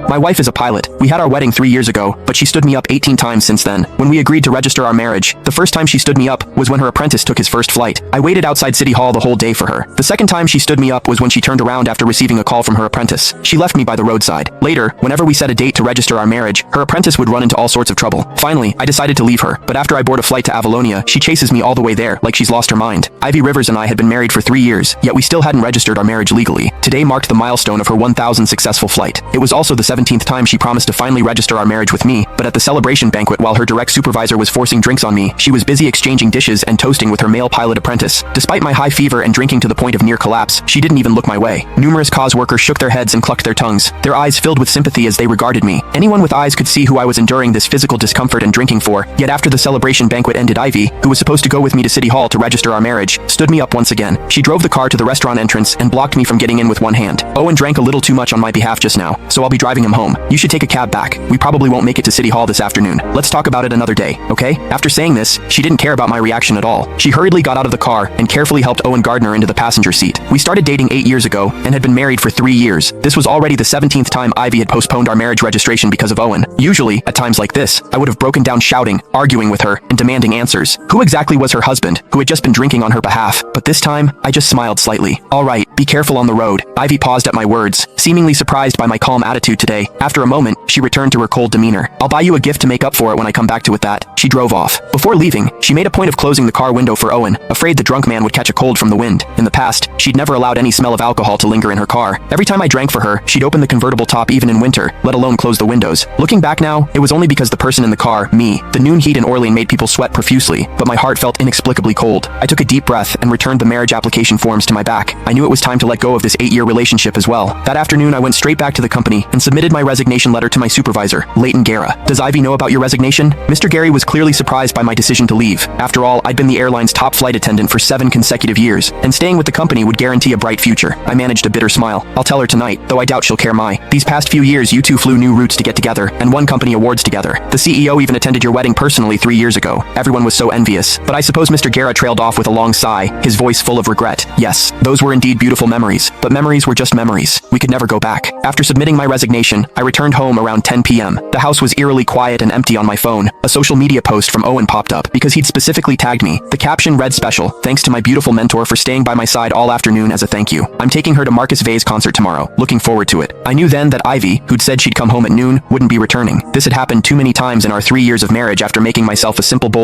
My wife is a pilot. We had our wedding 3 years ago, but she stood me up 18 times since then. When we agreed to register our marriage, the first time she stood me up was when her apprentice took his first flight. I waited outside City Hall the whole day for her. The second time she stood me up was when she turned around after receiving a call from her apprentice. She left me by the roadside. Later, whenever we set a date to register our marriage, her apprentice would run into all sorts of trouble. Finally, I decided to leave her, but after I board a flight to Avalonia, she chases me all the way there like she's lost her mind. Ivy Rivers and I had been married for 3 years, yet we still hadn't registered our marriage legally. Today marked the milestone of her 1,000th successful flight. It was also the 17th time she promised to finally register our marriage with me, but at the celebration banquet while her direct supervisor was forcing drinks on me, she was busy exchanging dishes and toasting with her male pilot apprentice. Despite my high fever and drinking to the point of near collapse, she didn't even look my way. Numerous cause workers shook their heads and clucked their tongues, their eyes filled with sympathy as they regarded me. Anyone with eyes could see who I was enduring this physical discomfort and drinking for, yet after the celebration banquet ended, Ivy, who was supposed to go with me to City Hall to register our marriage, stood me up once again. She drove the car to the restaurant entrance and blocked me from getting in with one hand. Owen drank a little too much on my behalf just now, so I'll be driving him home. You should take a cab back. We probably won't make it to City Hall this afternoon. Let's talk about it another day, okay? After saying this, she didn't care about my reaction at all. She hurriedly got out of the car and carefully helped Owen Gardner into the passenger seat. We started dating 8 years ago and had been married for 3 years. This was already the 17th time Ivy had postponed our marriage registration because of Owen. Usually, at times like this, I would have broken down shouting, arguing with her, and demanding answers. Who exactly was her husband, who had just been drinking on her behalf? But this time, I just smiled slightly. All right, be careful on the road. Ivy paused at my words, seemingly surprised by my calm attitude today. After a moment, she returned to her cold demeanor. I'll buy you a gift to make up for it when I come back to with that. She drove off. Before leaving, she made a point of closing the car window for Owen, afraid the drunk man would catch a cold from the wind. In the past, she'd never allowed any smell of alcohol to linger in her car. Every time I drank for her, she'd open the convertible top even in winter, let alone close the windows. Looking back now, it was only because the person in the car, me, the noon heat in Orlean made people sweat profusely, but my heart felt inexplicably cold. I took a deep breath and returned the marriage application forms to my back. I knew it was time to let go of this 8-year relationship as well. That afternoon, I went straight back to the company and submitted my resignation letter to my supervisor, Leighton Guerra. Does Ivy know about your resignation? Mr. Gary was clearly surprised by my decision to leave. After all, I'd been the airline's top flight attendant for 7 consecutive years, and staying with the company would guarantee a bright future. I managed a bitter smile. I'll tell her tonight, though I doubt she'll care. These past few years you two flew new routes to get together, and won company awards together. The CEO even attended your wedding personally 3 years ago. Everyone was so envious. But I suppose Mr. Guerra trailed off with a long sigh, his voice full of regret. Yes, those were indeed beautiful memories, but memories were just memories. We could never go back. After submitting my resignation, I returned home around 10 p.m. The house was eerily quiet and empty. On my phone, a social media post from Owen popped up because he'd specifically tagged me. The caption read, "Special, thanks to my beautiful mentor for staying by my side all afternoon as a thank you. I'm taking her to Marcus Vay's concert tomorrow. Looking forward to it." I knew then that Ivy, who'd said she'd come home at noon, wouldn't be returning. This had happened too many times in our 3 years of marriage after making myself a simple bowl of